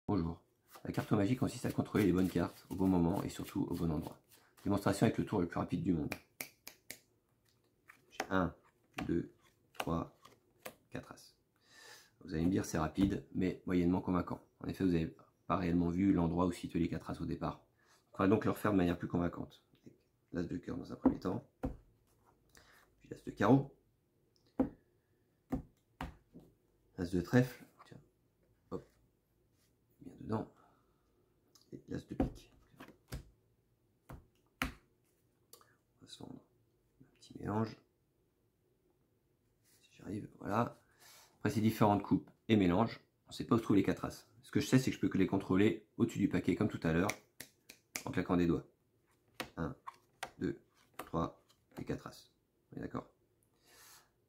Bonjour. La cartomagie consiste à contrôler les bonnes cartes au bon moment et surtout au bon endroit. Démonstration avec le tour le plus rapide du monde. J'ai 1, 2, 3, 4 As. Vous allez me dire c'est rapide, mais moyennement convaincant. En effet, vous n'avez pas réellement vu l'endroit où se situaient les 4 As au départ. On va donc le refaire de manière plus convaincante. L'As de cœur dans un premier temps, puis l'As de carreau, l'As de trèfle, tiens, hop, bien dedans, et l'As de pique. On va se vendre un petit mélange, si j'arrive, voilà. Après ces différentes coupes et mélanges, on ne sait pas où se trouvent les 4 As. Ce que je sais, c'est que je peux les contrôler au-dessus du paquet, comme tout à l'heure, en claquant des doigts. 1, 2, 3 et 4 As. On est d'accord?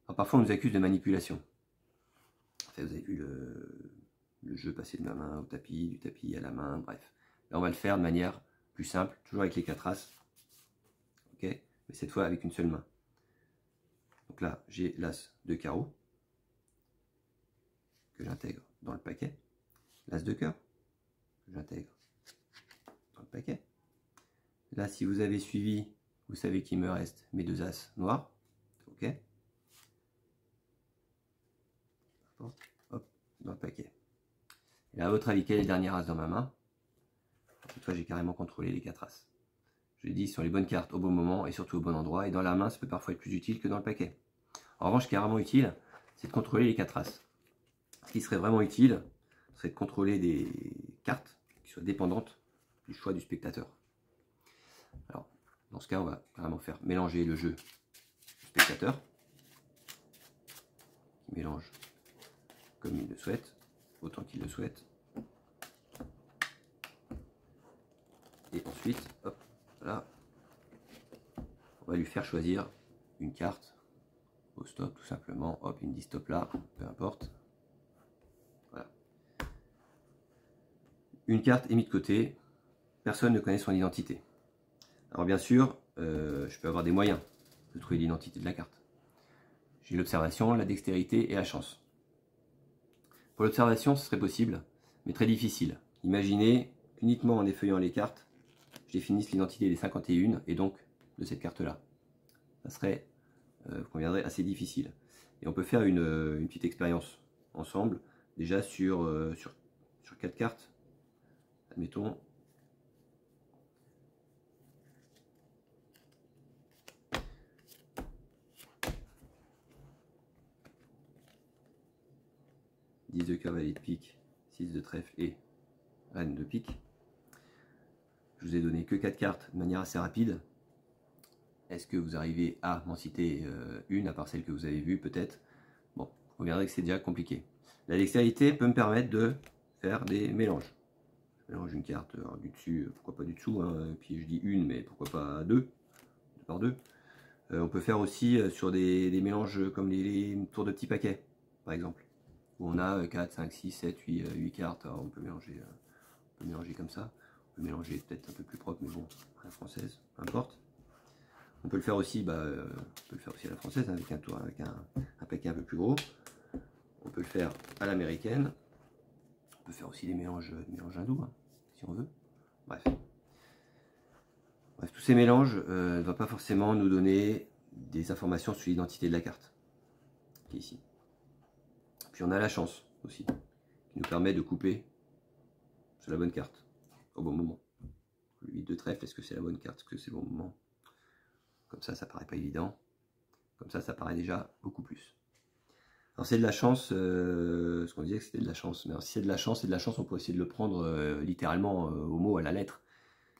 Alors parfois on nous accuse de manipulation. En fait, vous avez vu le jeu passer de ma main au tapis, du tapis à la main, bref. Là on va le faire de manière plus simple, toujours avec les 4 As. Ok? Mais cette fois avec une seule main. Donc là, j'ai l'As de carreau que j'intègre dans le paquet. L'As de cœur que j'intègre dans le paquet. Là, si vous avez suivi, vous savez qu'il me reste mes 2 As noirs. Ok. Hop, dans le paquet. Et là, à votre avis, quel est le dernier As dans ma main? Cette fois, j'ai carrément contrôlé les 4 As. Je l'ai dit, ce sont les bonnes cartes au bon moment et surtout au bon endroit. Et dans la main, ça peut parfois être plus utile que dans le paquet. En revanche, ce qui est carrément utile, c'est de contrôler les 4 As. Ce qui serait vraiment utile, serait de contrôler des cartes qui soient dépendantes du choix du spectateur. Alors, dans ce cas, on va carrément faire mélanger le jeu du spectateur, qui mélange comme il le souhaite, autant qu'il le souhaite. Et ensuite, hop, voilà, on va lui faire choisir une carte au stop, tout simplement. Hop, il me dit stop là, peu importe. Voilà. Une carte est mise de côté, personne ne connaît son identité. Alors bien sûr, je peux avoir des moyens de trouver l'identité de la carte. J'ai l'observation, la dextérité et la chance. Pour l'observation, ce serait possible, mais très difficile. Imaginez qu'uniquement en effeuillant les cartes, je définisse l'identité des 51 et donc de cette carte-là. Ça serait, vous conviendrez, assez difficile. Et on peut faire une petite expérience ensemble, déjà sur 4 cartes. Admettons. « 10 de cœur, valet de pique, 6 de trèfle et reine de pique. » Je vous ai donné que 4 cartes de manière assez rapide. Est-ce que vous arrivez à m'en citer une, à part celle que vous avez vue peut-être? Bon, vous conviendrez que c'est déjà compliqué. La dextérité peut me permettre de faire des mélanges. Je mélange une carte du dessus, pourquoi pas du dessous, hein, puis je dis une, mais pourquoi pas deux par deux. On peut faire aussi sur des mélanges comme les tours de petits paquets, par exemple, où on a 4, 5, 6, 7, 8 cartes. Alors on peut mélanger comme ça. On peut mélanger peut-être un peu plus propre, mais bon, à la française, peu importe. On peut le faire aussi, à la française, hein, avec un paquet un peu plus gros. On peut le faire à l'américaine. On peut faire aussi des mélanges hindous, hein, si on veut. Bref, tous ces mélanges ne vont pas forcément nous donner des informations sur l'identité de la carte, qui est ici. Puis on a la chance aussi, qui nous permet de couper sur la bonne carte, au bon moment. Le 8 de trèfle, est-ce que c'est la bonne carte? Est-ce que c'est le bon moment? Comme ça paraît pas évident. Comme ça paraît déjà beaucoup plus. Alors c'est de la chance, ce qu'on disait que c'était de la chance. Mais alors, si c'est de la chance, on peut essayer de le prendre littéralement au mot, à la lettre.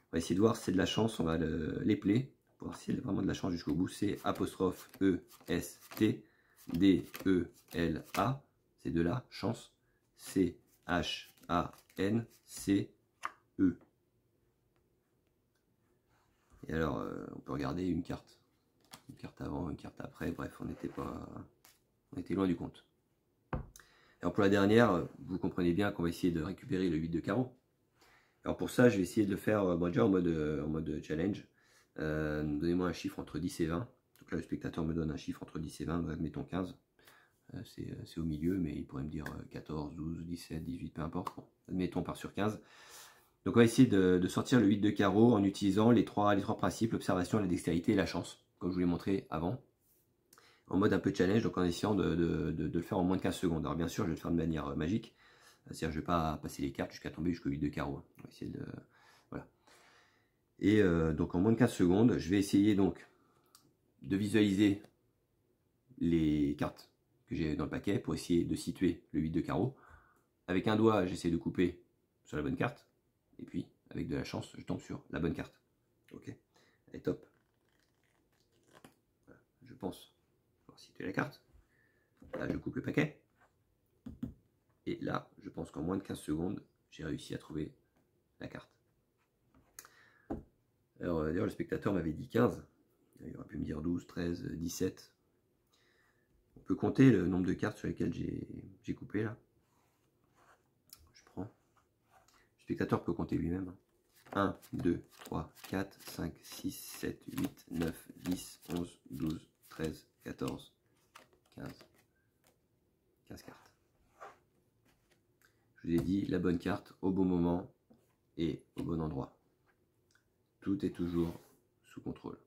On va essayer de voir si c'est de la chance, on va l'épeler pour voir si c'est vraiment de la chance jusqu'au bout. C'est apostrophe E-S-T D-E-L-A. C'est de la chance. C-H-A-N-C-E. Et alors, on peut regarder une carte. Une carte avant, une carte après. Bref, on était loin du compte. Alors pour la dernière, vous comprenez bien qu'on va essayer de récupérer le 8 de carreau. Alors pour ça, je vais essayer de le faire déjà en mode challenge. Donnez-moi un chiffre entre 10 et 20. Donc là, le spectateur me donne un chiffre entre 10 et 20, donc admettons 15. c'est au milieu, mais il pourrait me dire 14, 12, 17, 18, peu importe. Bon, admettons, on part sur 15. Donc on va essayer de sortir le 8 de carreau en utilisant les trois principes, l'observation, la dextérité et la chance, comme je vous l'ai montré avant, en mode un peu challenge, donc en essayant de le faire en moins de 15 secondes. Alors bien sûr, je vais le faire de manière magique, c'est-à-dire je ne vais pas passer les cartes jusqu'à tomber jusqu'au 8 de carreau. On va essayer de... Voilà. Et donc en moins de 15 secondes, je vais essayer donc de visualiser les cartes que j'ai dans le paquet pour essayer de situer le 8 de carreau. Avec un doigt, j'essaie de couper sur la bonne carte. Et puis, avec de la chance, je tombe sur la bonne carte. Ok, allez, top. Voilà, je pense pouvoir situer la carte. Là, je coupe le paquet. Et là, je pense qu'en moins de 15 secondes, j'ai réussi à trouver la carte. Alors, d'ailleurs, le spectateur m'avait dit 15. Il aurait pu me dire 12, 13, 17. On peut compter le nombre de cartes sur lesquelles j'ai coupé, là. Je prends. Le spectateur peut compter lui-même. 1, 2, 3, 4, 5, 6, 7, 8, 9, 10, 11, 12, 13, 14, 15. 15 cartes. Je vous ai dit la bonne carte au bon moment et au bon endroit. Tout est toujours sous contrôle.